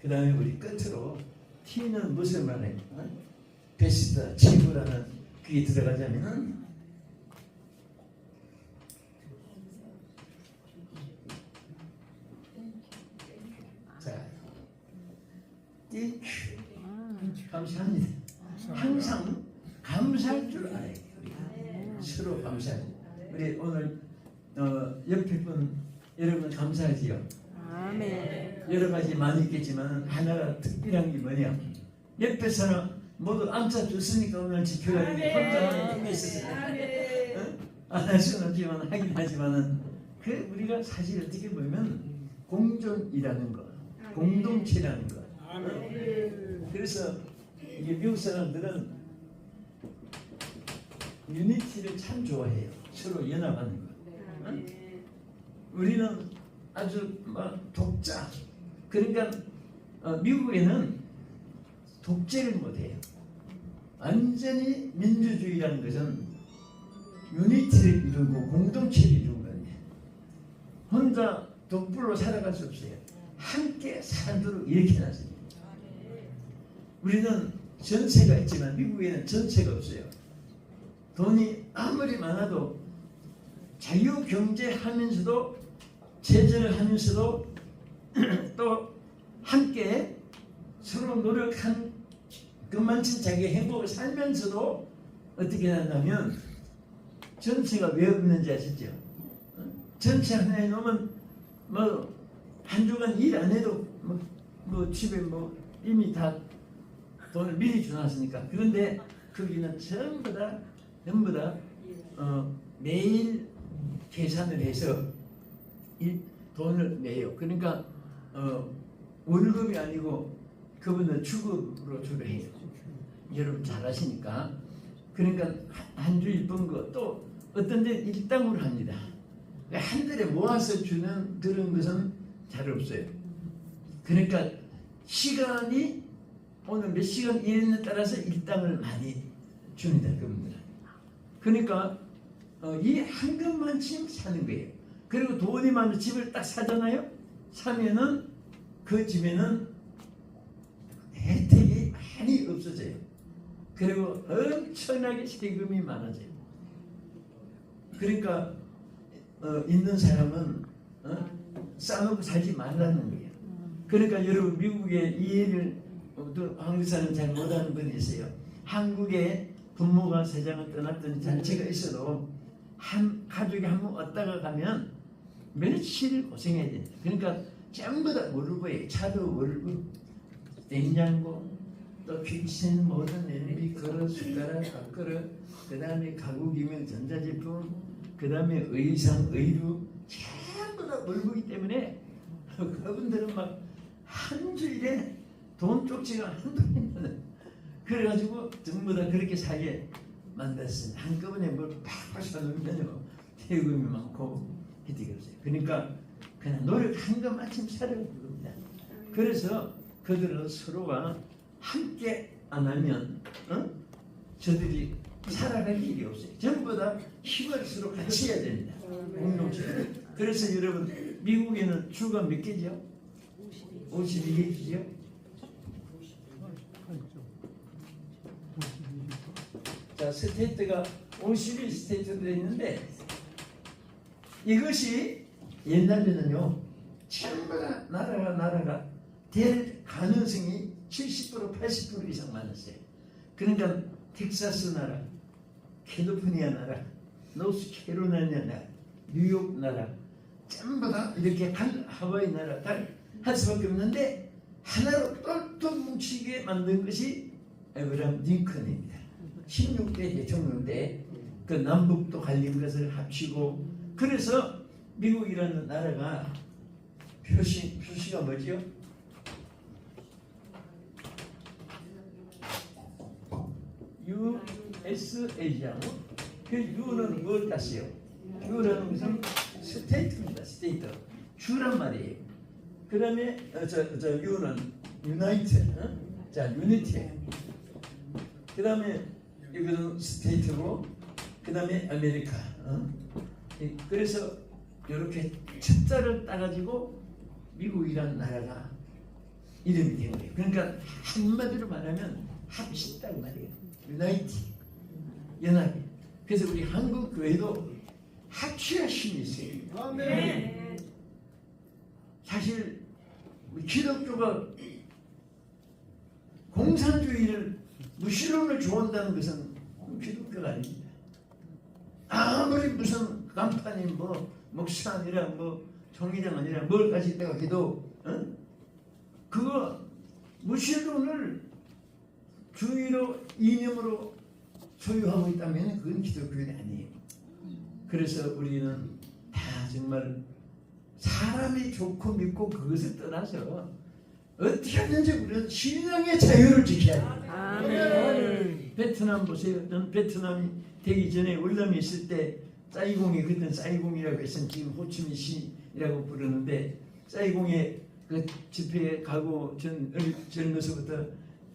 그 다음에 우리 끝으로 T는 무슨 말이에요? 베스트, 최고라는 그게 들어가자면 자, 땡큐. 감사합니다. 항상 감사할 줄 알아야 돼요. 우리가. 서로 감사해요. 우리 오늘 옆에 분 여러분 감사하지요. 아멘. 여러 가지 많이 있겠지만 하나가 특별한 게 뭐냐? 옆에 사람 모두 앉아줬으니까 오늘 지켜야 되는 혼자만 힘이 있었어요. 안 할 수는 없지만 하긴 하지만은 그 우리가 사실 어떻게 보면 공존이라는 거, 공동체라는 거. 그래서 이게 미국 사람들은 유니티를 참 좋아해요. 서로 연합하는 거. 우리는 아주 막 독자. 그러니까 미국에는 독재를 못해요. 완전히 민주주의라는 것은 유니티를 이루고 공동체를 이루는 거예요. 혼자 독불로 살아갈 수 없어요. 함께 살도록 이렇게 놨습니다. 우리는 전세가 있지만 미국에는 전세가 없어요. 돈이 아무리 많아도 자유경제하면서도 제재를 하면서도 또 함께 서로 노력한 그만큼 자기의 행복을 살면서도 어떻게 한다면 전체가 왜 없는지 아시죠? 전체 하나에 놓으면 뭐 한 주간 일 안 해도 뭐 집에 뭐 이미 다 돈을 미리 주놨으니까. 그런데 거기는 전부 다 매일 계산을 해서 돈을 내요. 그러니까 월급이 아니고 그분은 주급으로 주로 해요. 여러분 잘 아시니까. 그러니까 한 주일 번 거 또 어떤 데는 일당으로 합니다. 한 달에 모아서 주는 그런 것은 잘 없어요. 그러니까 시간이 오늘 몇 시간 일했느냐에 따라서 일당을 많이 줍니다. 그분들은. 그러니까 이 한 것만큼 사는 거예요. 그리고 돈이 많은 집을 딱 사잖아요. 사면은 그 집에는 혜택이 많이 없어져요. 그리고 엄청나게 세금이 많아져요. 그러니까 있는 사람은 싸놓고 살지 말라는 거예요. 그러니까 여러분 미국의 이해를 한국 사람 잘 못하는 분이 있어요. 한국에 부모가 세상을 떠났던 잔치가 있어도 한 가족이 한 번 왔다가 가면 며칠 고생해야 됩니다. 그러니까 전부 다 월급이에요. 차도 월급, 냉장고, 또 퀴친, 모든 냄비, 그릇, 숟가락, 밥그릇, 그 다음에 가구기명, 전자제품, 그 다음에 의상, 의류 전부 다 월급이기 때문에 그분들은 막 한 주일에 돈 쪽지가 한두 번이면 그래가지고 전부 다 그렇게 살게 만들었습니다. 한꺼번에 뭘 팍팍 사놓으면요 세금이 많고 혜택이 없어요. 그러니까 그냥 노력한 것만큼 살아가는 겁니다. 그래서 그들은 서로가 함께 안 하면 저들이 살아갈 길이 없어요. 전부 다 힘을 서로 같이 해야 됩니다. 공동체. 그래서 여러분 미국에는 주가 몇 개죠? 52개지요? 자, 스테이트가 51 스테이트로 되어 있는데 이것이 옛날에는요 전부 다 나라가 될 가능성이 70% 80% 이상 많았어요. 그러니까 텍사스 나라, 캘리포니아 나라, 노스캐롤라이나 나라, 뉴욕 나라 전부 다 이렇게 하와이 나라 다 할 수밖에 없는데 하나로 똘똘 뭉치게 만든 것이 에브라함 링컨입니다. 16대 대통령 때 그 남북도 갈린 것을 합치고 그래서 미국이라는 나라가 표시가 뭐죠? USA잖아요. 그 U는 뭘 땄어요? U라는 것은 스테이트입니다. 스테이트. 주란 말이에요. 그 다음에 유는 유나이트, 자 유니티. 그 다음에 이거는 스테이트고, 그 다음에 아메리카. 그래서 이렇게 숫자를 따가지고 미국이라는 나라가 이름이 된 거예요. 그러니까 한마디로 말하면 합신다고 말이에요. 유나이티, 연합. 그래서 우리 한국 교회도 합치야 힘이 있어요. 아멘. 사실 우리 기독교가 공산주의를 무신론을 좋아한다는 것은 기독교가 아닙니다. 아무리 무슨 간판이 뭐 목사 아니라 뭐 총회장 아니라 뭘 가지다가 해도 그거 무신론을 주의로 이념으로 소유하고 있다면 그건 기독교는 아니에요. 그래서 우리는 다 정말 사람이 좋고 믿고 그것을 떠나서 어떻게 하는지 우리는 신앙의 자유를 지켜야 돼요. 아멘. 베트남 보세요. 저는 베트남이 되기 전에 월남에 있을 때 사이공에, 그때는 사이공이라고 했으면 지금 호치민시라고 부르는데, 사이공에 그 집회에 가고 전에서부터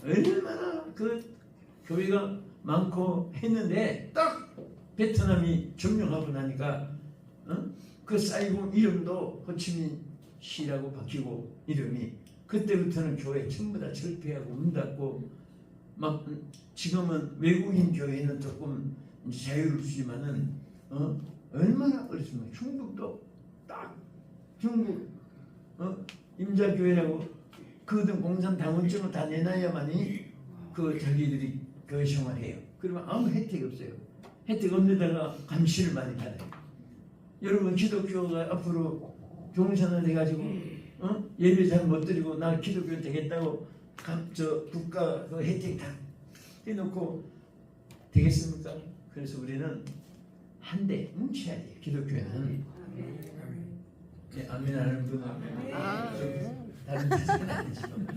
얼마나 그 교회가 많고 했는데, 딱 베트남이 점령하고 나니까 그 사이공 이름도 호치민시라고 바뀌고, 이름이 그때부터는 교회 전부 다 철폐하고 문 닫고, 막 지금은 외국인 교회는 조금 자유를 주지만은 얼마나 어렵습니까? 중국도 딱 중국 임자교회라고 그든 공산당원증을 다 내놔야만이 그 자기들이 교회 생활해요. 그러면 아무 혜택이 없어요. 혜택 없는데다가 감시를 많이 받아요. 여러분 기독교가 앞으로 종산을 해가지고 예배 잘 못 드리고 나 기독교 되겠다고 국가 그 혜택 다 해놓고 되겠습니까? 그래서 우리는 한데 뭉쳐야 돼요. 기독교회는. 네, 아멘 하는 분은 다른 뜻은 아니지만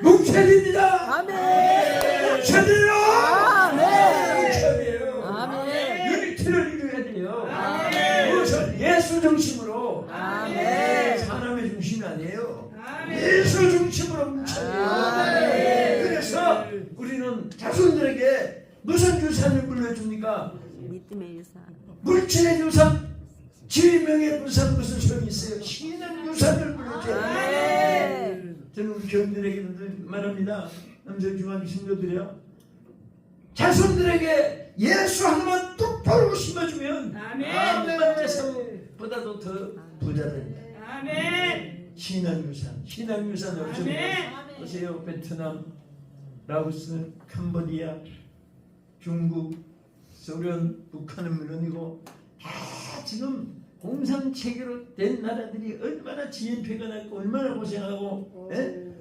뭉쳐야 됩니다. 아멘. 뭉쳐야 돼요. 아멘. 뭉쳐야 돼요. 아멘. 유니티를 이루어야 돼요. 아멘. 무엇을 예수 중심으로. 아멘. 사람의 중심이 아니에요. 아멘. 예수 중심으로 뭉쳐야 돼요. 아멘. 그래서 우리는 자손들에게 무슨 유산을 물려줍니까? 믿음의 유산. 물질의 유산, 지명의 유산 무슨 소용이 있어요? 신의 유산을 물려줘요. 아멘. 저는 우리 교인들에게 말합니다. 남자 중앙 신도들이요. 자손들에게 예수 하나만 똑바로 심어주면 아멘. 아무만 재산보다도 더 부자 됩니다. 아멘. 신앙 유산, 신앙 유산 없으면 아멘. 보세요. 베트남, 라오스, 캄보디아, 중국, 소련, 북한은 물론이고 다 지금 공산 체계로 된 나라들이 얼마나 지연패가 났고 얼마나 고생하고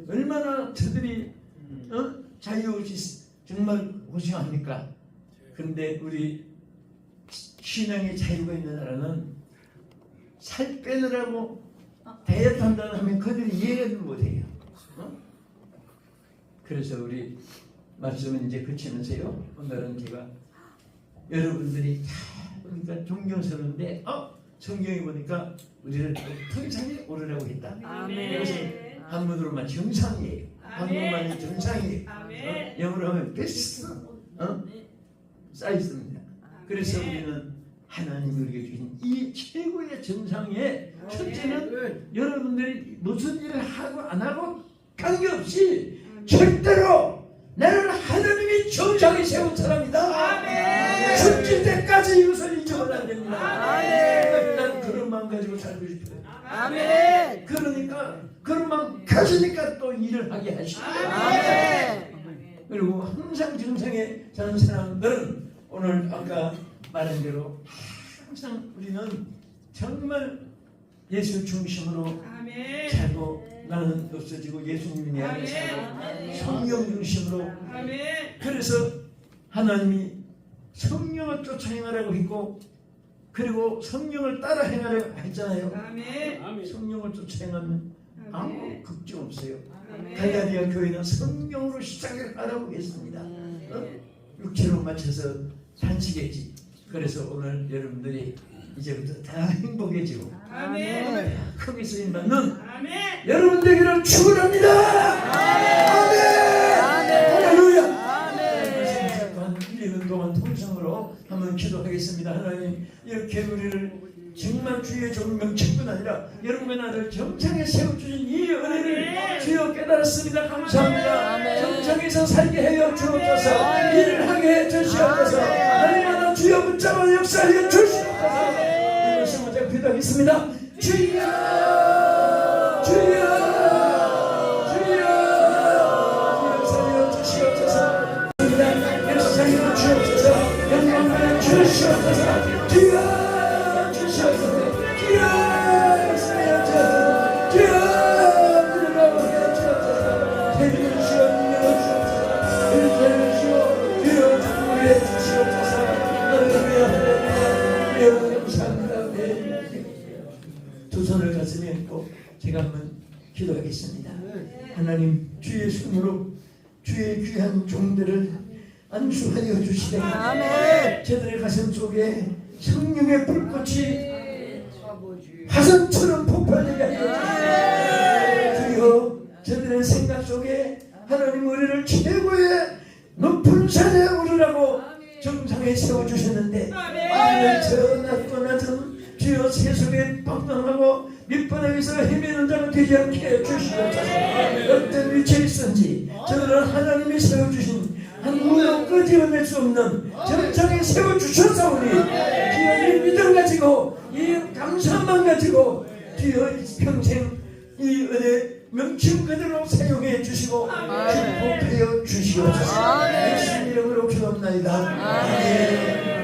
얼마나 저들이 자유없이 정말 고생합니까? 그런데 우리 신앙의 자유가 있는 나라는 살 빼느라고 다이어트 한다고 하면 그들이 이해를 못해요. 그래서 우리 말씀은 이제 그치면서요. 오늘은 제가 여러분들이 다 보니까 존경스러운데 성경에 보니까 우리를 통상에 오르라고 했다. 아멘. 이것은 한문으로만 정상이에요. 한국말이 정상이에요. 아멘. 영어로 하면 베스트 사이즈입니다. 그래서 우리는 하나님이 우리에게 주신 이 최고의 정상의 첫째는 여러분들이 무슨 일을 하고 안 하고 관계없이 절대로 나는 하나님이 정상에 세운 사람이다. 죽을 때까지 이것을 잊어버리면 안 됩니다. 일단 그런 마음 가지고 살고 싶어요. 아멘. 그러니까 그런 마음 가지니까 또 일을 하게 하시고, 아멘. 그리고 항상 정상에 사는 사람들은 오늘 아까 말한 대로 항상 우리는 정말 예수 중심으로 아멘. 살고, 나는 없어지고 예수님이 내 안에 살고 성령 중심으로. 아멘. 그래서 하나님이 성령을 쫓아 행하라고 했고, 그리고 성령을 따라 행하라고 했잖아요. 아멘. 성령을 쫓아 행하면 아무 아멘. 걱정 없어요. 아멘. 갈라디아 교회는 성령으로 시작을 하라고 했습니다. 육체로 맞춰서 산시겠지. 그래서 오늘 여러분들이 이제부터 다 행복해지고 아멘. 큰 크게 쓰임받는 아멘. 여러분 되기를 축원합니다. 아멘. 할렐루야. 한 1년 동안 통성으로 한번 기도하겠습니다. 하나님, 이렇게 우리를 정말 주의 좋은 명칭뿐 아니라 여러분의 나를 정창에 세워주신 이 은혜를 주여 깨달았습니다. 감사합니다. 정창에서 살게 하여 주옵소서. 일을 하게 해 주시옵소서. 하나님 주여 붙잡아 역사하여 주시옵소서. 이 말씀을 제가 기도하겠습니다. 주여 주여 주여 살려 주시옵소서. 역사하여 주옵소서. 영광을 주시옵소서. 주여 두 손을 가슴에 얹고 제가 한번 기도하겠습니다. 하나님, 주의 손으로 주의 귀한 종들을 안수하여 주시되 저들의 가슴 속에 성령의 불꽃이 화산처럼 폭발되게 하여 주시옵소서. 주여, 저들의 생각 속에 하나님 우리를 최고의 높은 산에 오르라고 정상에 세워주셨는데 우리는 저 낮고 낮은 주여 세속에 방황하고 밑바닥에서 헤매는 자가 되지 않게 해주시옵소서. 어떤 위치에 있든지 저들은 하나님이 세워주신 한 무도 끄집어낼 수 없는 정상에 세워주셨사오니 주여, 이 믿음 가지고 이 감사만 가지고 주여 평생 이 은혜 명칭 그대로 사용해 주시고 축복하여 주시옵소서. 예수님 이름으로 기도합나이다. 아멘.